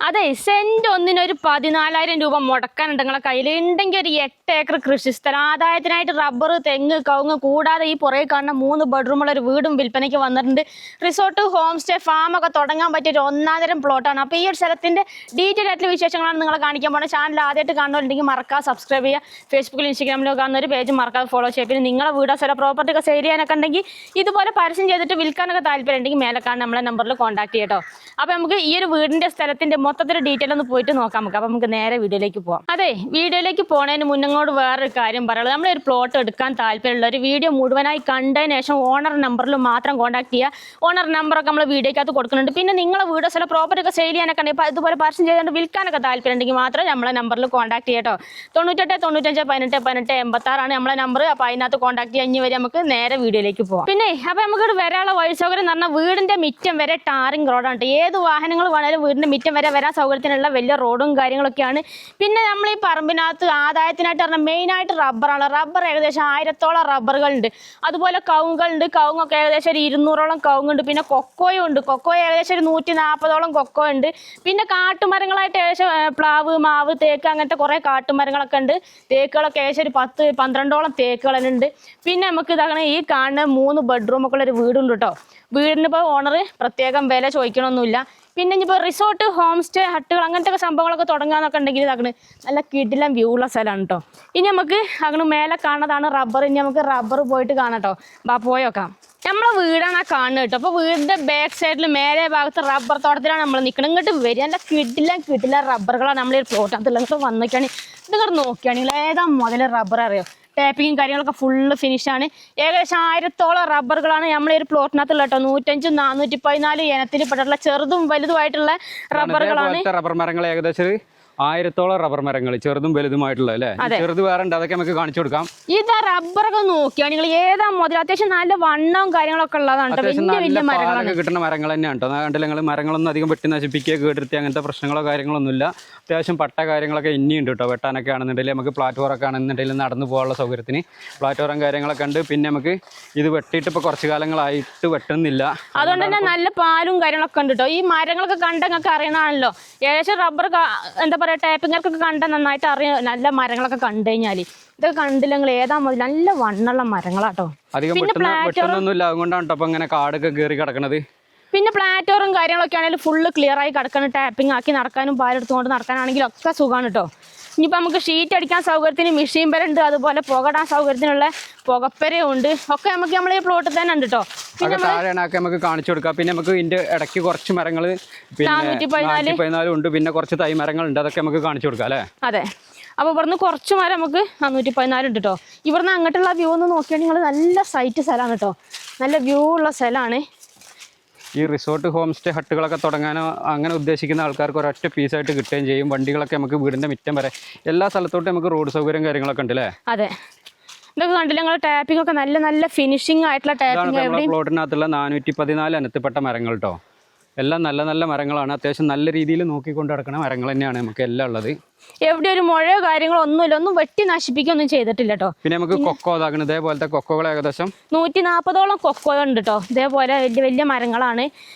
അതെ, സെന്റ് ഒന്നിനൊരു 14,000 രൂപ മുടക്കാനുണ്ട് നിങ്ങളെ കയ്യിൽ ഉണ്ടെങ്കിൽ ഒരു 8 ഏക്കർ കൃഷിസ്ഥലം ആദായത്തിനായിട്ട് റബ്ബർ, തെങ്ങ്, കവുങ്ങ് കൂടാതെ ഈ പുറകെ കാണുന്ന 3 ബെഡ്റൂമുള്ള ഒരു വീടും വിൽപ്പനയ്ക്ക് വന്നിട്ടുണ്ട്. റിസോർട്ട്, ഹോം സ്റ്റേ, ഫാം ഒക്കെ തുടങ്ങാൻ പറ്റിയ ഒരു ഒന്നാന്തരം പ്ലോട്ടാണ്. അപ്പോൾ ഈ ഒരു സ്ഥലത്തിന്റെ ഡീറ്റെയിൽ ആയിട്ടുള്ള വിശേഷങ്ങളാണ് നിങ്ങളെ കാണിക്കാൻ പോകുന്നത്. ചാനൽ ആദ്യമായിട്ട് കാണുന്നുണ്ടെങ്കിൽ മറക്കാതെ സബ്സ്ക്രൈബ് ചെയ്യുക. ഫേസ്ബുക്കിൽ ഇൻസ്റ്റാഗ്രാമിലോ കാണുന്ന ഒരു പേജ് മറക്കാതെ ഫോളോ ചെയ്യുക. പിന്നെ നിങ്ങളെ വീടോ സ്ഥലം പ്രോപ്പർട്ടി ഒക്കെ സെയിൽ ചെയ്യാനൊക്കെ ഉണ്ടെങ്കിൽ ഇതുപോലെ പരസ്യം ചെയ്തിട്ട് വിൽക്കാനൊക്കെ താല്പര്യം ഉണ്ടെങ്കിൽ മേലെ കാണുന്ന നമ്മളെ നമ്പറിൽ കോൺടാക്ട് ചെയ്യട്ടോ. അപ്പോൾ നമുക്ക് ഈ ഒരു വീടിന്റെ സ്ഥലത്തിന്റെ മൊത്തത്തിൽ ഡീറ്റെയിൽ ഒന്ന് പോയിട്ട് നോക്കാം. അപ്പോൾ നമുക്ക് നേരെ വീഡിയോയിലേക്ക് പോകാം. അതെ, വീഡിയോയിലേക്ക് പോകുന്നതിന് മുന്നങ്ങോട് വേറൊരു കാര്യം പറയുള്ളത്, നമ്മളൊരു പ്ലോട്ട് എടുക്കാൻ താല്പര്യമുള്ള ഒരു വീഡിയോ മുഴുവനായി കണ്ടതിന് ശേഷം ഓണർ നമ്പറിൽ മാത്രം കോൺടാക്ട് ചെയ്യുക. ഓണർ നമ്പറൊക്കെ നമ്മൾ വീഡിയോക്കകത്ത് കൊടുക്കുന്നുണ്ട്. പിന്നെ നിങ്ങളെ വീടോ സ്ഥലം പ്രോപ്പർട്ടി ഒക്കെ സെയിൽ ചെയ്യാനൊക്കെ ഉണ്ടെങ്കിൽ ഇതുപോലെ പരസ്യം ചെയ്തുകൊണ്ട് വിൽക്കാനൊക്കെ താല്പര്യം ഉണ്ടെങ്കിൽ മാത്രം നമ്മളെ നമ്പറിൽ കോൺടാക്ട് ചെയ്യട്ടോ. 98 95 18 18 86 നമ്മളെ നമ്പർ. അപ്പോൾ അതിനകത്ത് കോൺടാക്ട് ചെയ്യാൻ ഇനി വരെ നമുക്ക് നേരെ വീഡിയോയിലേക്ക് പോകാം. പിന്നെ അപ്പോൾ നമുക്ക് വരാനുള്ള വഴി സൗകര്യം എന്ന് പറഞ്ഞാൽ വീടിന്റെ മിറ്റം വരെ ടാറിങ് റോഡാണ്. ഏത് വാഹനങ്ങൾ വേണേലും വീടിന്റെ മിറ്റം വരെ വരാൻ സൗകര്യത്തിനുള്ള വലിയ റോഡും കാര്യങ്ങളൊക്കെയാണ്. പിന്നെ നമ്മൾ ഈ പറമ്പിനകത്ത് ആദായത്തിനായിട്ട് പറഞ്ഞാൽ മെയിനായിട്ട് റബ്ബറാണ്. റബ്ബർ ഏകദേശം 1000-ഓളം റബ്ബറുകളുണ്ട്. അതുപോലെ കവുങ്ങുകളുണ്ട്. കവുങ്ങൊക്കെ ഏകദേശം ഒരു 200-ഓളം കവുങ്ങുണ്ട്. പിന്നെ കൊക്കോയും ഉണ്ട്. കൊക്കോ ഏകദേശം ഒരു 140-ഓളം കൊക്കോ ഉണ്ട്. പിന്നെ കാട്ടുമരങ്ങളായിട്ട് ഏകദേശം പ്ലാവ്, മാവ്, തേക്ക് അങ്ങനത്തെ കുറേ കാട്ടുമരങ്ങളൊക്കെ ഉണ്ട്. തേക്കുകളൊക്കെ ഏകദേശം ഒരു 10-12-ഓളം തേക്കുകളുണ്ട്. പിന്നെ നമുക്ക് ഇതാണ് ഈ കാണുന്ന 3 ബെഡ്റൂമൊക്കെ ഉള്ളൊരു വീടുണ്ട് കേട്ടോ. വീടിനിപ്പോൾ ഓണർ പ്രത്യേകം വില ചോദിക്കണമൊന്നുമില്ല. പിന്നെ ഇനിയിപ്പോൾ റിസോർട്ട്, ഹോം സ്റ്റേ, ഹട്ടുകൾ അങ്ങനത്തെ ഒക്കെ സംഭവങ്ങളൊക്കെ തുടങ്ങാന്നൊക്കെ ഉണ്ടെങ്കിൽ ഇതാകണ് നല്ല കിടിലം വ്യൂ ഉള്ള സ്ഥലമാണ് കേട്ടോ. ഇനി നമുക്ക് അങ്ങനെ മേലെ കാണുന്നതാണ് റബ്ബർ. ഇനി നമുക്ക് റബ്ബർ പോയിട്ട് കാണാം കേട്ടോ. പോയോക്കാം. നമ്മളെ വീടാണ് ആ കാണുന്നത് കേട്ടോ. അപ്പോൾ വീടിൻ്റെ ബാക്ക് സൈഡിൽ മേലെ ഭാഗത്ത് റബ്ബർ തോട്ടത്തിലാണ് നമ്മൾ നിൽക്കുന്നത്. ഇങ്ങോട്ട് വരിക നല്ല കിടിലം റബ്ബറുകളാണ് നമ്മളീ പ്ലോട്ടകത്തുള്ള. ഇങ്ങോട്ട് വന്നൊക്കെയാണ് ഇതിങ്ങോട്ട് നോക്കുകയാണെങ്കിൽ ഏതാ മുതൽ റബ്ബർ അറിയോ. ടാപ്പിങ്ങും കാര്യങ്ങളൊക്കെ ഫുള്ള് ഫിനിഷാണ്. ഏകദേശം 1000-ഓളം റബ്ബറുകളാണ് നമ്മൾ ഈ ഒരു പ്ലോട്ടിനകത്തുള്ള കേട്ടോ. 105 414 ഇനത്തിൽ പെട്ടിട്ടുള്ള ചെറുതും വലുതുമായിട്ടുള്ള റബ്ബറുകളാണ്. റബ്ബർ മരങ്ങൾ ഏകദേശം 1000-ഓളം റബ്ബർ മരങ്ങൾ ചെറുതും വലുതുമായിട്ടുള്ള അല്ലേ. ചെറുത് വേറെ ഉണ്ട്, അതൊക്കെ നമുക്ക് കാണിച്ചു കൊടുക്കാം. ഇതാ റബ്ബറൊക്കെ നോക്കിയാണ് നിങ്ങൾ ഏതാ മുതൽ അത്യാവശ്യം നല്ല വണ്ണവും കാര്യങ്ങളൊക്കെ ഉള്ളതാണ്. വലിയ മരങ്ങളൊക്കെ കിട്ടുന്ന മരങ്ങൾ തന്നെയാണ് കേട്ടോ. കണ്ടില്ല നിങ്ങൾ, മരങ്ങളൊന്നും അധികം വെട്ടി നശിപ്പിക്കുക, കേട്ടിരുത്തി അങ്ങനത്തെ പ്രശ്നങ്ങളോ കാര്യങ്ങളൊന്നുമില്ല. അത്യാവശ്യം പട്ട കാര്യങ്ങളൊക്കെ ഇനിയുണ്ട് കേട്ടോ. വെട്ടാനൊക്കെ ആണെന്നുണ്ടെങ്കിൽ നമുക്ക് പ്ലാറ്റ്ഫോറൊക്കെ ആണെന്നുണ്ടെങ്കിൽ നടന്നു പോകാനുള്ള സൗകര്യത്തിന് പ്ലാറ്റ്ഫോറും കാര്യങ്ങളൊക്കെ ഉണ്ട്. പിന്നെ നമുക്ക് ഇത് വെട്ടിയിട്ട് ഇപ്പോൾ കുറച്ച് കാലങ്ങളായിട്ട് വെട്ടുന്നില്ല. അതുകൊണ്ട് തന്നെ നല്ല പാലും കാര്യങ്ങളൊക്കെ ഉണ്ട് കേട്ടോ. ഈ മരങ്ങളൊക്കെ കണ്ടങ്ങൾക്ക് അറിയണമാണല്ലോ. ഏകദേശം റബ്ബർ എന്താ പറയുക, ടാപ്പിങ്ങൊക്കെ കണ്ട നന്നായിട്ട് അറിയാം. നല്ല മരങ്ങളൊക്കെ കണ്ടു കഴിഞ്ഞാൽ ഇതൊക്കെ കണ്ടില്ലെങ്കിൽ ഏതാ മതി നല്ല വണ്ണുള്ള മരങ്ങളാട്ടോ. അതുകൊണ്ടാണ് കാടൊക്കെ കയറി കിടക്കണത്. പിന്നെ പ്ലാറ്റ്ഫോറും കാര്യങ്ങളൊക്കെ ആണെങ്കിലും ഫുള്ള് ക്ലിയർ ആയി കിടക്കണം. ടാപ്പിംഗ് ആക്കി നടക്കാനും പാലെടുത്തുകൊണ്ട് നടക്കാനാണെങ്കിലും ഒക്കെ സുഖമാണ് കേട്ടോ. ഇനിയിപ്പോൾ നമുക്ക് ഷീറ്റ് അടിക്കാൻ സൗകര്യത്തിന് മെഷീൻ പെരുണ്ട്. അതുപോലെ പുകടാൻ സൗകര്യത്തിനുള്ള പുകപ്പരയുണ്ട്. ഒക്കെ നമുക്ക് നമ്മൾ ഈ പ്ലോട്ടിൽ തന്നെ ഉണ്ട് കേട്ടോ. പിന്നെ നമുക്ക് കാണിച്ചു കൊടുക്കാം. പിന്നെ നമുക്ക് ഇതിന്റെ ഇടയ്ക്ക് കുറച്ച് മരങ്ങൾ 414 ഉണ്ട്. പിന്നെ കുറച്ച് തൈ മരങ്ങളുണ്ട്, അതൊക്കെ നമുക്ക് കാണിച്ചു കൊടുക്കാം അല്ലേ. അതെ, അപ്പോൾ ഇവിടുന്ന് കുറച്ച് മരം നമുക്ക് 414 ഉണ്ട് കേട്ടോ. ഇവിടുന്ന് അങ്ങോട്ടുള്ള വ്യൂ ഒന്ന് നോക്കിയാൽ നിങ്ങൾ നല്ല സൈറ്റ് സ്ഥലമാണ് കേട്ടോ. നല്ല വ്യൂ ഉള്ള സ്ഥലമാണ്. ഈ റിസോർട്ട്, ഹോം സ്റ്റേ, ഹട്ടുകളൊക്കെ തുടങ്ങാനോ അങ്ങനെ ഉദ്ദേശിക്കുന്ന ആൾക്കാർക്ക് ഒരൊറ്റ പീസായിട്ട് കിട്ടുകയും ചെയ്യും. വണ്ടികളൊക്കെ നമുക്ക് വീടിൻ്റെ മുറ്റം വരെ എല്ലാ സ്ഥലത്തോട്ടും നമുക്ക് റോഡ് സൗകര്യം കാര്യങ്ങളൊക്കെ ഉണ്ട് അല്ലേ. അതെ, ഇതൊക്കെ കണ്ടില്ല നിങ്ങൾ, ടാപ്പിംഗ് ഒക്കെ നല്ല ഫിനിഷിംഗ് ആയിട്ടുള്ള ടാപ്പിംഗ്. പ്ലോട്ടിനകത്തുള്ള 414 ഇനത്തിൽപ്പെട്ട മരങ്ങൾ കേട്ടോ. എല്ലാം നല്ല മരങ്ങളാണ്. അത്യാവശ്യം നല്ല രീതിയിൽ നോക്കിക്കൊണ്ട് നടക്കുന്ന മരങ്ങൾ തന്നെയാണ് നമുക്ക് എല്ലാം ഉള്ളത്. എവിടെ ഒരു മുഴയോ കാര്യങ്ങളോ ഒന്നുമില്ല, ഒന്നും വെട്ടി നശിപ്പിക്കൊന്നും ചെയ്തിട്ടില്ല കേട്ടോ. പിന്നെ നമുക്ക് കൊക്കോ ഇതാക്കണം. ഇതേപോലത്തെ കൊക്കോകൾ ഏകദേശം 140-ഓളം കൊക്കോ ഉണ്ട് കേട്ടോ. ഇതേപോലെ വലിയ മരങ്ങളാണ്.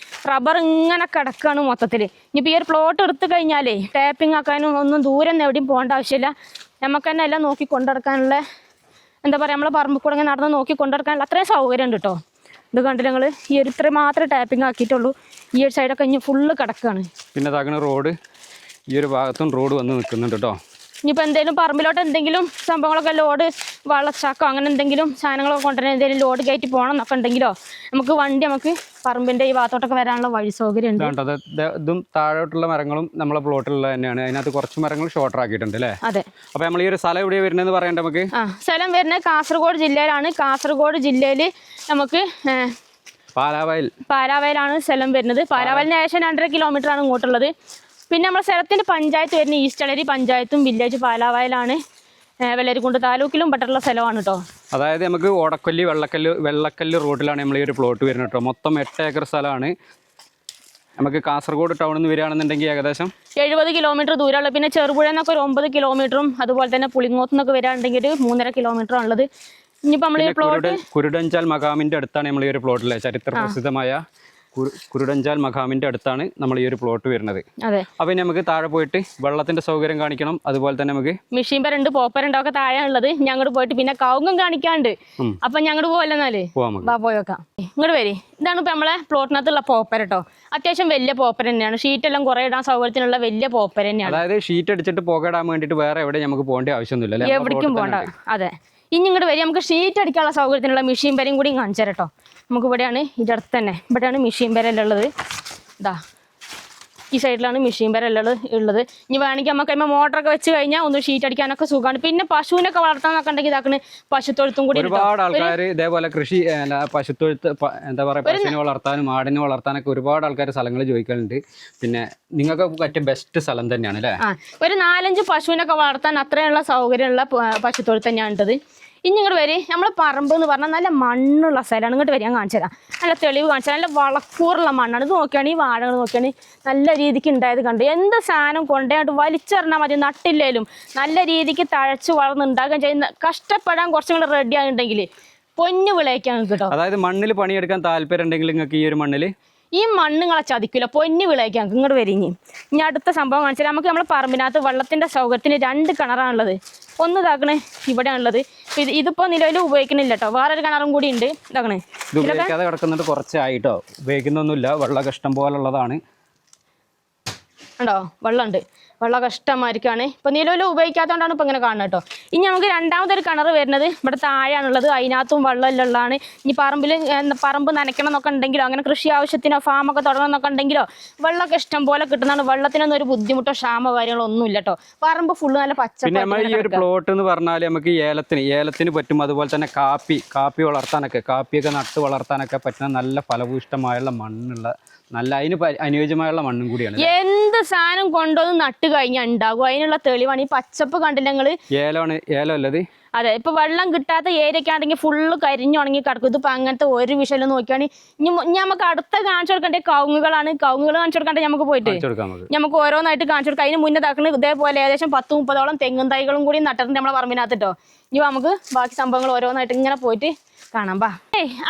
റബ്ബർ ഇങ്ങനെ കിടക്കുകയാണ് മൊത്തത്തിൽ. ഇനിയിപ്പോൾ ഈ ഒരു പ്ലോട്ട് എടുത്തു കഴിഞ്ഞാലേ ടാപ്പിംഗ് ആക്കാനും ഒന്നും ദൂരം എവിടെയും പോകേണ്ട ആവശ്യമില്ല. നമുക്ക് തന്നെ എല്ലാം നോക്കി കൊണ്ടുനടക്കാനുള്ള എന്താ പറയുക, നമ്മളെ പറമ്പിൽ കൂടെ നടന്ന് നോക്കി കൊണ്ടുനടക്കാനുള്ള അത്രയും സൗകര്യം ഉണ്ട് കേട്ടോ. ഇത് കണ്ടില്ല നിങ്ങൾ, ഈ ഒരു ഇത്ര മാത്രമേ ടാപ്പിംഗ് ആക്കിയിട്ടുള്ളൂ. ഈ ഒരു സൈഡൊക്കെ ഇനി ഫുള്ള് കിടക്കുകയാണ്. പിന്നെ ഇതാക്കുന്ന റോഡ്, ഈ ഒരു ഭാഗത്തും റോഡ് വന്ന് നിൽക്കുന്നുണ്ട് കേട്ടോ. ഇനിയിപ്പോൾ എന്തെങ്കിലും പറമ്പിലോട്ട് എന്തെങ്കിലും സംഭവങ്ങളൊക്കെ ലോഡ് വളച്ചാക്കോ അങ്ങനെ എന്തെങ്കിലും സാധനങ്ങളൊക്കെ കൊണ്ടുവരാൻ എന്തെങ്കിലും ലോഡ് കയറ്റി പോകണം എന്നൊക്കെ ഉണ്ടെങ്കിലോ നമുക്ക് വണ്ടി നമുക്ക് പറമ്പിൻ്റെ ഈ ഭാഗത്തോട്ടൊക്കെ വരാനുള്ള വഴി സൗകര്യം ഉണ്ട്. ഇതും താഴോട്ടുള്ള മരങ്ങളും നമ്മളെ പ്ലോട്ടിലുള്ള തന്നെയാണ്. അതിനകത്ത് കുറച്ച് മരങ്ങൾ ഷോർട്ടർ ആക്കിയിട്ടുണ്ട് അല്ലേ. അതെ. അപ്പോൾ നമ്മൾ ഈ ഒരു സ്ഥലം എവിടെയാണ് വരുന്നതെന്ന് പറയണ്ട നമുക്ക്. സ്ഥലം വരുന്നത് കാസർഗോഡ് ജില്ലയിലാണ്. കാസർഗോഡ് ജില്ലയിൽ നമുക്ക് പാലാവയലാണ് സ്ഥലം വരുന്നത്. പാലാവയലിന് ഏകദേശം 2.5 കിലോമീറ്ററാണ് ഇങ്ങോട്ടുള്ളത്. പിന്നെ നമ്മുടെ സ്ഥലത്തിൻ്റെ പഞ്ചായത്ത് വരുന്ന ഈസ്റ്റ് അളരി പഞ്ചായത്തും വില്ലേജ് പാലാവയലാണ്. വെള്ളരിക്കുണ്ട് താലൂക്കിലും പെട്ടിട്ടുള്ള സ്ഥലമാണ് കേട്ടോ. അതായത് നമുക്ക് ഓടക്കൊല്ലി വെള്ളക്കല്ല് റോഡിലാണ് നമ്മൾ ഈ ഒരു പ്ലോട്ട് വരുന്നത് കേട്ടോ. മൊത്തം 8 ഏക്കർ സ്ഥലമാണ്. നമുക്ക് കാസർഗോഡ് ടൗണിൽ നിന്ന് വരികയാണെന്നുണ്ടെങ്കിൽ ഏകദേശം 70 കിലോമീറ്റർ ദൂരമുള്ള. പിന്നെ ചെറുപുഴ എന്നൊക്കെ ഒരു 9 കിലോമീറ്ററും അതുപോലെ തന്നെ പുളിങ്ങോത്ത് നിന്നൊക്കെ വരികയാണെങ്കിൽ ഒരു 3.5 കിലോമീറ്ററാണ് ഉള്ളത്. ഇനിയിപ്പോൾ നമ്മൾ ഈ പ്ലോട്ട് കുരുടഞ്ചാൽ മകാമിൻ്റെ അടുത്താണ് നമ്മൾ ഈ ഒരു പ്ലോട്ടിലെ ചരിത്ര പ്രസിദ്ധമായ കുരുടഞ്ചാൽ മഖാമിൻ്റെ അടുത്താണ് നമ്മൾ ഈ ഒരു പ്ലോട്ട് വരുന്നത്. അതെ. അപ്പോൾ ഇനി നമുക്ക് താഴെ പോയിട്ട് വെള്ളത്തിൻ്റെ സൗകര്യം കാണിക്കണം. അതുപോലെ തന്നെ നമുക്ക് മെഷീൻ പേരുണ്ട്, പോപ്പരുണ്ട്, ഒക്കെ താഴെ ഉള്ളത്. ഞങ്ങോട്ട് പോയിട്ട് പിന്നെ കവുങ്ങും കാണിക്കാണ്ട്. അപ്പം ഞങ്ങോട്ട് പോകല്ലെന്നാല് പോയോക്കാം. ഇങ്ങോട്ട് വരി. ഇതാണ് ഇപ്പം നമ്മളെ പ്ലോട്ടിനകത്തുള്ള പോപ്പര കേട്ടോ. അത്യാവശ്യം വലിയ പോപ്പര തന്നെയാണ്. ഷീറ്റെല്ലാം കുറേ ഇടാൻ സൗകര്യത്തിനുള്ള വലിയ പോപ്പര തന്നെയാണ്. അതായത് ഷീറ്റ് അടിച്ചിട്ട് പുകയിടാൻ വേണ്ടിയിട്ട് വേറെ എവിടെ നമുക്ക് പോകേണ്ട ആവശ്യമൊന്നുമില്ല, എവിടേക്കും പോകണ്ട. അതെ. ഇനി ഇങ്ങോട്ട് വരി. നമുക്ക് ഷീറ്റ് അടിക്കാനുള്ള സൗകര്യത്തിനുള്ള മെഷീൻ പേരും കൂടി കാണിച്ചു തരാം കേട്ടോ. നമുക്ക് ഇവിടെയാണ് ഇതിൻ്റെ അടുത്ത് തന്നെ ഇവിടെയാണ് മെഷീൻ പേരെല്ലാം ഉള്ളത്. ഇതാ ഈ സൈഡിലാണ് മെഷീൻ പേരെല്ലാം ഉള്ളത്. ഇനി വേണമെങ്കിൽ നമുക്ക് അതിന് മോട്ടറൊക്കെ വെച്ച് കഴിഞ്ഞാൽ ഒന്ന് ഷീറ്റ് അടിക്കാനൊക്കെ സുഖമാണ്. പിന്നെ പശുവിനൊക്കെ വളർത്താനൊക്കെ ഉണ്ടെങ്കിൽ ഇതാക്കണ് പശുത്തൊഴുത്തും കൂടി. ഒരുപാട് ആൾക്കാർ ഇതേപോലെ കൃഷി പശുത്തൊഴുത്ത് എന്താ പറയുക, പശുവിനെ വളർത്താനും ആടിനെ വളർത്താനൊക്കെ ഒരുപാട് ആൾക്കാർ സ്ഥലങ്ങൾ ചോദിക്കലുണ്ട്. പിന്നെ നിങ്ങൾക്ക് പറ്റിയ ബെസ്റ്റ് സ്ഥലം തന്നെയാണ് അല്ലേ? ഒരു 4-5 പശുവിനൊക്കെ വളർത്താൻ അത്രയുള്ള സൗകര്യമുള്ള പശുത്തൊഴുത്ത് തന്നെയാണ് ഉള്ളത്. ഇനി ഇങ്ങോട്ട് വരി. നമ്മൾ പറമ്പ് എന്ന് പറഞ്ഞാൽ നല്ല മണ്ണുള്ള സ്ഥലമാണ്. ഇങ്ങോട്ട് വരി, ഞാൻ കാണിച്ചു തരാം. നല്ല തെളിവ് കാണിച്ചു തരാം. നല്ല വളക്കൂറുള്ള മണ്ണാണ്. ഇത് നോക്കുകയാണെങ്കിൽ ഈ വാഴകൾ നോക്കുകയാണെങ്കിൽ നല്ല രീതിക്ക് ഉണ്ടായത് കണ്ട്. എന്ത് സാധനം കൊണ്ടുപോയിട്ട് വലിച്ചെറിഞ്ഞാൽ മതി, നട്ടില്ലേലും നല്ല രീതിക്ക് തഴച്ച് വളർന്നുണ്ടാകാൻ ചെയ്യുന്ന. കഷ്ടപ്പെടാൻ കുറച്ചും കൂടെ റെഡി ആയിട്ടുണ്ടെങ്കിൽ പൊന്നു വിളയിക്കാൻ കിട്ടും. അതായത് മണ്ണിൽ പണിയെടുക്കാൻ താല്പര്യം ഉണ്ടെങ്കിൽ നിങ്ങൾക്ക് ഈ ഒരു മണ്ണിൽ ഈ മണ്ണുങ്ങളെ ചതിക്കില്ല, പൊന്നു വിളയിക്കാൻ. ഇങ്ങോട്ട് വരിഞ്ഞ് ഇനി അടുത്ത സംഭവം കാണിച്ചാൽ നമുക്ക് നമ്മളെ പറമ്പിനകത്ത് വെള്ളത്തിൻ്റെ സൗകര്യത്തിന് 2 കിണറാണുള്ളത്. ഒന്ന് ഇതാക്കണേ ഇവിടെയാണുള്ളത്. ഇതിപ്പോൾ നിലവിൽ ഉപയോഗിക്കണില്ല കേട്ടോ. വേറൊരു കിണറും കൂടി ഉണ്ട്. ഇതാക്കണേ ഇത് ഉപയോഗിക്കാതെ കിടക്കുന്നുണ്ട് കുറച്ചായിട്ടോ. ഉപയോഗിക്കുന്നൊന്നുമില്ല, വെള്ളം ഇഷ്ടം പോലെ ഉള്ളതാണ്. ഉണ്ടോ വെള്ളമുണ്ട്, വെള്ളം ഇഷ്ടമായിരിക്കാണ്. ഇപ്പോൾ നിലവിൽ ഉപയോഗിക്കാത്തതുകൊണ്ടാണ് ഇപ്പോൾ ഇങ്ങനെ കാണുന്നത് കേട്ടോ. ഇനി നമുക്ക് രണ്ടാമതൊരു കിണർ വരുന്നത് ഇവിടെ താഴെയാണുള്ളത്. അതിനകത്തും വെള്ളമെല്ലാം ഉള്ളതാണ്. ഇനി പറമ്പ് നനയ്ക്കണം എന്നൊക്കെ ഉണ്ടെങ്കിലോ അങ്ങനെ കൃഷി ആവശ്യത്തിനോ ഫാമൊക്കെ തുടങ്ങണം എന്നൊക്കെ ഉണ്ടെങ്കിലോ വെള്ളമൊക്കെ ഇഷ്ടം പോലെ കിട്ടുന്നതാണ്. വെള്ളത്തിനൊന്നും ഒരു ബുദ്ധിമുട്ടോ ക്ഷാമോ കാര്യങ്ങളോ ഒന്നും ഇല്ല കേട്ടോ. പറമ്പ് ഫുള്ള് നല്ല പച്ച. പിന്നെ നമ്മൾ ഈ ഒരു പ്ലോട്ട് എന്ന് പറഞ്ഞാൽ നമുക്ക് ഏലത്തിന് പറ്റും. അതുപോലെ തന്നെ കാപ്പി വളർത്താനൊക്കെ, കാപ്പിയൊക്കെ നട്ട് വളർത്താനൊക്കെ പറ്റുന്ന നല്ല ഫലഭൂയിഷ്ടമായുള്ള മണ്ണുള്ള നല്ല അതിന് അനുയോജ്യമായുള്ള മണ്ണും കൂടിയാണ്. എന്ത് സാധനം കൊണ്ടുവന്ന് നട്ട് കഴിഞ്ഞാൽ ഉണ്ടാകും. അതിനുള്ള തെളിവാണ് ഈ പച്ചപ്പ് കണ്ടില്ല നിങ്ങള്. ഏലം അല്ലത്. അതെ. ഇപ്പൊ വെള്ളം കിട്ടാത്ത ഏരിയൊക്കെ ആണെങ്കിൽ ഫുള്ള് കരിഞ്ഞുണങ്ങി കിടക്കും. ഇതിപ്പോ അങ്ങനത്തെ ഒരു വിഷയം നോക്കിയാണെങ്കിൽ ഇനി നമുക്ക് അടുത്ത കാണിച്ചു കൊടുക്കേണ്ട കവുങ്ങുകളാണ്. കവുങ്ങുകൾ കാണിച്ചു കൊടുക്കാണ്ട് നമുക്ക് പോയിട്ട് നമുക്ക് ഓരോന്നായിട്ട് കാണിച്ചു കൊടുക്കാം. അതിന് മുന്നേതാക്കുന്നത് ഇതേപോലെ ഏകദേശം 10-30ഓളം തെങ്ങും തൈകളും കൂടി നട്ടിട്ടുണ്ട് നമ്മളെ പറമ്പിനകത്തിട്ടോ. ഇനി നമുക്ക് ബാക്കി സംഭവങ്ങൾ ഓരോന്നായിട്ട് ഇങ്ങനെ പോയിട്ട് കാണാം. ബാ.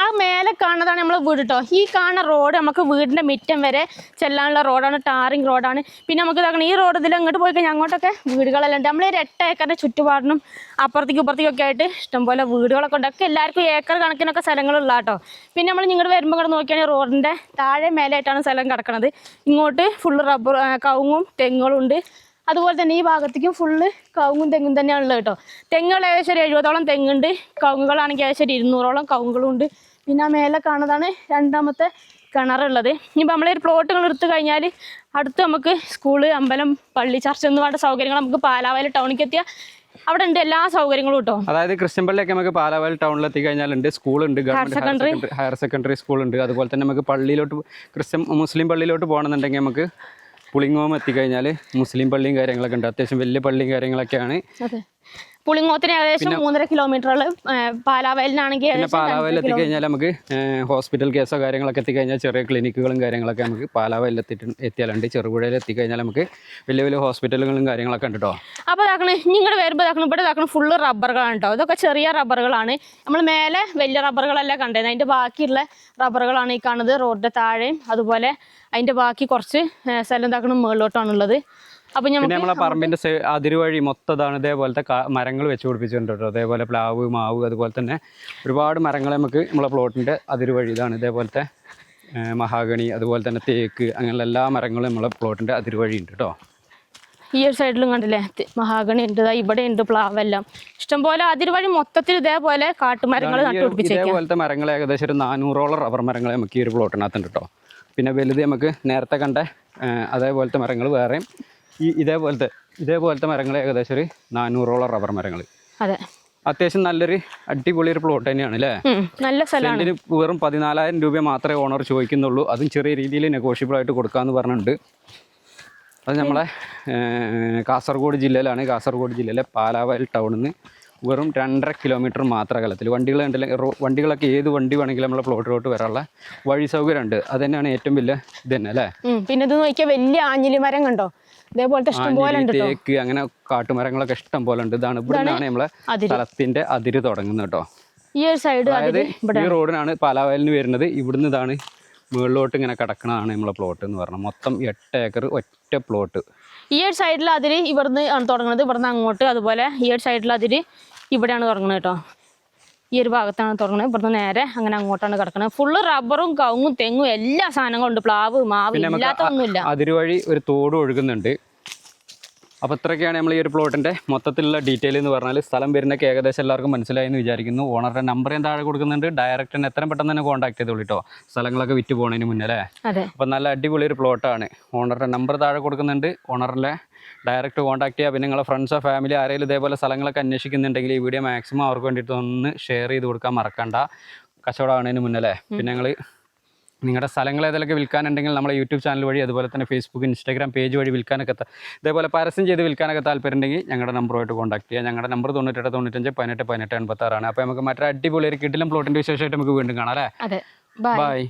ആ മേലെ കാണുന്നതാണ് നമ്മൾ വീട് കേട്ടോ. ഈ കാണുന്ന റോഡ് നമുക്ക് വീടിൻ്റെ മുറ്റം വരെ ചെല്ലാനുള്ള റോഡാണ്, ടാറിങ് റോഡാണ്. പിന്നെ നമുക്ക് ഇതാക്കണം ഈ റോഡ് ഇതിൽ അങ്ങോട്ട് പോയി കഴിഞ്ഞാൽ അങ്ങോട്ടൊക്കെ വീടുകളെല്ലാം ഉണ്ട്. നമ്മൾ 8 ഏക്കറിൻ്റെ ചുറ്റുപാടിനും അപ്പുറത്തേക്കും ഇപ്പുറത്തേക്കൊക്കെ ആയിട്ട് ഇഷ്ടംപോലെ വീടുകളൊക്കെ ഉണ്ട്. ഒക്കെ എല്ലാവർക്കും ഏക്കർ കണക്കിനൊക്കെ സ്ഥലങ്ങളുള്ള കേട്ടോ. പിന്നെ നമ്മൾ ഇങ്ങോട്ട് വരുമ്പോൾ കൂടെ നോക്കിയാണെങ്കിൽ റോഡിൻ്റെ താഴെ മേലായിട്ടാണ് സ്ഥലം കിടക്കുന്നത്. ഇങ്ങോട്ട് ഫുള്ള് റബ്ബർ കവുങ്ങും തെങ്ങുകളും ഉണ്ട്. അതുപോലെ തന്നെ ഈ ഭാഗത്തേക്കും ഫുള്ള് കവുങ്ങും തെങ്ങും തന്നെയാണുള്ളത് കേട്ടോ. തെങ്ങുകൾ ഏകദേശം 70ഓളം തെങ്ങുണ്ട്. കവുങ്ങുകളാണെങ്കിൽ ഏകദേശം 200ഓളം കവുങ്ങുകളും ഉണ്ട്. പിന്നെ ആ മേലെ കാണുന്നതാണ് രണ്ടാമത്തെ കിണറുള്ളത്. ഇനിയിപ്പോൾ നമ്മളൊരു പ്ലോട്ടുകൾ എടുത്തു കഴിഞ്ഞാൽ അടുത്ത് നമുക്ക് സ്കൂള്, അമ്പലം, പള്ളി, ചർച്ച എന്ന് വേണ്ട സൗകര്യങ്ങൾ നമുക്ക് പാലാവയൽ ടൗണിലേക്ക് എത്തിയാൽ അവിടെ ഉണ്ട് എല്ലാ സൗകര്യങ്ങളും കേട്ടോ. അതായത് ക്രിസ്ത്യൻ പള്ളിയൊക്കെ നമുക്ക് പാലാവയൽ ടൗണിൽ എത്തി കഴിഞ്ഞാലുണ്ട്. സ്കൂളുണ്ട്, ഗവൺമെന്റ് ഹയർ സെക്കൻഡറി സ്കൂളുണ്ട്. അതുപോലെ തന്നെ നമുക്ക് പള്ളിയിലോട്ട് മുസ്ലിം പള്ളിയിലോട്ട് പോകണമെന്നുണ്ടെങ്കിൽ നമുക്ക് പുളിങ്ങോം എത്തിക്കഴിഞ്ഞാൽ മുസ്ലിം പള്ളിയും കാര്യങ്ങളൊക്കെ ഉണ്ട്. അത്യാവശ്യം വലിയ പള്ളിയും കാര്യങ്ങളൊക്കെയാണ്. പുളിങ്ങോത്തിന് ഏകദേശം 3.5 കിലോമീറ്ററുകൾ. പാലാവയലിനാണെങ്കിൽ പാലാവയൽ എത്തിക്കഴിഞ്ഞാൽ നമുക്ക് ഹോസ്പിറ്റൽ കേസോ കാര്യങ്ങളൊക്കെ എത്തിക്കഴിഞ്ഞാൽ ചെറിയ ക്ലിനിക്കുകളും കാര്യങ്ങളൊക്കെ നമുക്ക് പാലാവയലിൽ എത്തിയാലുണ്ട്. ചെറുപുഴയിൽ എത്തിക്കഴിഞ്ഞാൽ നമുക്ക് വലിയ വലിയ ഹോസ്പിറ്റലുകളും കാര്യങ്ങളൊക്കെ ഉണ്ട് കേട്ടോ. അപ്പോൾ ഇതാക്കണം നിങ്ങൾ വരുമ്പോൾ ഇവിടെ ഇതാക്കണം ഫുള്ള് റബ്ബറുകളാണ് കേട്ടോ. ഇതൊക്കെ ചെറിയ റബ്ബറുകളാണ്. നമ്മൾ മേലെ വലിയ റബ്ബറുകളെല്ലാം കണ്ടത്. അതിൻ്റെ ബാക്കിയുള്ള റബ്ബറുകളാണ് ഈ കാണുന്നത്. റോഡിൻ്റെ താഴെയും അതുപോലെ അതിൻ്റെ ബാക്കി കുറച്ച് സ്ഥലം ഇതാക്കണം മുകളിലോട്ടാണുള്ളത്. അപ്പോൾ നമ്മളെ പറമ്പിൻ്റെ അതിരുവഴി മൊത്തതാണ് ഇതേപോലത്തെ മരങ്ങൾ വെച്ച് പിടിപ്പിച്ചിട്ടുണ്ട് കേട്ടോ. അതേപോലെ പ്ലാവ്, മാവ്, അതുപോലെ തന്നെ ഒരുപാട് മരങ്ങൾ നമുക്ക് നമ്മളെ പ്ലോട്ടിൻ്റെ അതിരുവഴി ഇതാണ്. ഇതേപോലത്തെ മഹാഗണി, അതുപോലെ തന്നെ തേക്ക്, അങ്ങനെയുള്ള എല്ലാ മരങ്ങളും നമ്മളെ പ്ലോട്ടിൻ്റെ അതിരുവഴി ഉണ്ട് കേട്ടോ. ഈ ഒരു സൈഡിലും കണ്ടില്ലേ മഹാഗണി ഉണ്ട്, ഇവിടെ ഉണ്ട് പ്ലാവെല്ലാം ഇഷ്ടംപോലെ. അതിരുവഴി മൊത്തത്തിൽ ഇതേപോലെ കാട്ടുമരങ്ങൾ നട്ടുപിടിപ്പിച്ചേക്കാം. ഇതേപോലത്തെ മരങ്ങൾ ഏകദേശം ഒരു 400ഓളം റബ്ബർ മരങ്ങൾ നമുക്ക് ഈ ഒരു പ്ലോട്ടിനകത്തുണ്ട് കേട്ടോ. പിന്നെ വലുത് നമുക്ക് നേരത്തെ കണ്ട അതേപോലത്തെ മരങ്ങൾ വേറെയും ഇതേപോലത്തെ മരങ്ങൾ ഏകദേശം ഒരു 400ഓളം റബ്ബർ മരങ്ങൾ. അതെ, അത്യാവശ്യം നല്ലൊരു അടിപൊളി ഒരു പ്ലോട്ട് തന്നെയാണ് അല്ലേ? നല്ല സ്ഥലമാണ്. ഇതിന് വെറും 14,000 രൂപ മാത്രമേ ഓണർ ചോദിക്കുന്നുള്ളൂ. അതും ചെറിയ രീതിയിൽ നെഗോഷ്യബിൾ ആയിട്ട് കൊടുക്കാമെന്ന് പറഞ്ഞിട്ടുണ്ട്. അത് നമ്മളെ കാസർഗോഡ് ജില്ലയിലാണ്. കാസർഗോഡ് ജില്ലയിലെ പാലാവയൽ ടൗണിൽ നിന്ന് വെറും 2.5 കിലോമീറ്റർ മാത്രം അകലത്തിൽ. വണ്ടികളൊക്കെ ഏത് വണ്ടി വേണമെങ്കിലും നമ്മളെ പ്ലോട്ടിലോട്ട് വരാനുള്ള വഴി സൗകര്യം ഉണ്ട്. അത് തന്നെയാണ് ഏറ്റവും വലിയ ഇത് തന്നെ അല്ലേ? പിന്നെ ഇത് നോക്കിയാൽ വലിയ ആഞ്ഞിലി മരം കണ്ടോ, ഇതേപോലത്തെ ഇഷ്ടം പോലെ ഉണ്ട്. തേക്ക്, അങ്ങനെ കാട്ടുമരങ്ങളൊക്കെ ഇഷ്ടം പോലെ ഉണ്ട്. ഇതാണ് ഇവിടുന്നാണ് നമ്മളെ സ്ഥലത്തിന്റെ അതിര് തുടങ്ങുന്നത് കേട്ടോ. ഈ ഒരു സൈഡ് അതായത് ഈ റോഡിനാണ് പാലാവയലിന് വരുന്നത്. ഇവിടുന്ന് ഇതാണ് മുകളിലോട്ട് ഇങ്ങനെ കിടക്കണതാണ് നമ്മളെ പ്ലോട്ട് എന്ന് പറഞ്ഞാൽ. മൊത്തം 8 ഏക്കർ ഒറ്റ പ്ലോട്ട്. ഈ ഒരു സൈഡിൽ അതിൽ ഇവിടുന്ന് ആണ് തുടങ്ങുന്നത്, ഇവിടുന്ന് അങ്ങോട്ട്. അതുപോലെ ഈ ഒരു സൈഡിൽ അതിൽ ഇവിടെയാണ് തുടങ്ങുന്നത് കേട്ടോ. ഈ ഒരു ഭാഗത്താണ് തുടങ്ങുന്നത്, ഇവിടുന്ന് നേരെ അങ്ങനെ അങ്ങോട്ടാണ് കിടക്കുന്നത്. ഫുള്ള് റബ്ബറും കവുങ്ങും തെങ്ങും എല്ലാ സാധനങ്ങളും ഉണ്ട്. പ്ലാവ് മാവ് ഇല്ലാത്ത ഒന്നുമില്ല. അതിരുവഴി ഒരു തോട് ഒഴുകുന്നുണ്ട്. അപ്പോൾ ഇത്രയൊക്കെയാണ് നമ്മൾ ഈ ഒരു പ്ലോട്ടിൻ്റെ മൊത്തത്തിലുള്ള ഡീറ്റെയിൽ എന്ന് പറഞ്ഞാൽ. സ്ഥലം വരുന്നൊക്കെ ഏകദേശം എല്ലാവർക്കും മനസ്സിലായി എന്ന് വിചാരിക്കുന്നു. ഓണറുടെ നമ്പർ ഞാൻ താഴെ കൊടുക്കുന്നുണ്ട്. ഡയറക്റ്റ് തന്നെ എത്രയും പെട്ടെന്ന് തന്നെ കോൺടാക്ട് ചെയ്തോളൂ കേട്ടോ, സ്ഥലങ്ങളൊക്കെ വിറ്റ് പോകുന്നതിന് മുന്നേ അല്ലേ. അതെ. അപ്പോൾ നല്ല അടിപൊളി ഒരു പ്ലോട്ടാണ്. ഓണറുടെ നമ്പർ താഴെ കൊടുക്കുന്നുണ്ട്. ഓണറിലെ ഡയറക്റ്റ് കോൺടാക്ട് ചെയ്യുക. പിന്നെ നിങ്ങളെ ഫ്രണ്ട്സോ ഫാമിലി ആരെങ്കിലും ഇതേപോലെ സ്ഥലങ്ങളൊക്കെ അന്വേഷിക്കുന്നുണ്ടെങ്കിൽ ഈ വീഡിയോ മാക്സിമം അവർക്ക് വേണ്ടിയിട്ട് ഒന്ന് ഷെയർ ചെയ്ത് കൊടുക്കാൻ മറക്കണ്ട, കച്ചവടമാകുന്നതിന് മുന്നേ അല്ലേ. പിന്നെ നിങ്ങൾ നിങ്ങളുടെ സ്ഥലങ്ങൾ ഏതെങ്കിലുമൊക്കെ വിൽക്കാനുണ്ടെങ്കിൽ നമ്മളെ യൂട്യൂബ് ചാനൽ വഴി, അതുപോലെ തന്നെ ഫേസ്ബുക്ക് ഇൻസ്റ്റാഗ്രാം പേജ് വഴി വിൽക്കാനൊക്കെ ഇതേപോലെ പരസ്യം ചെയ്ത് വിൽക്കാനൊക്കെ താല്പര്യമുണ്ടെങ്കിൽ ഞങ്ങളുടെ നമ്പറുമായിട്ട് കോൺടാക്ട് ചെയ്യുക. ഞങ്ങളുടെ നമ്പർ 98 95 18 18 86 ആണ്. അപ്പോൾ നമുക്ക് മറ്റൊരു അടിപൊളി ഒരു കിടിലം പ്ലോട്ടിൻ്റെ വിശേഷമായിട്ട് നമുക്ക് വീണ്ടും കാണാം അല്ലേ. അതെ. ബൈ.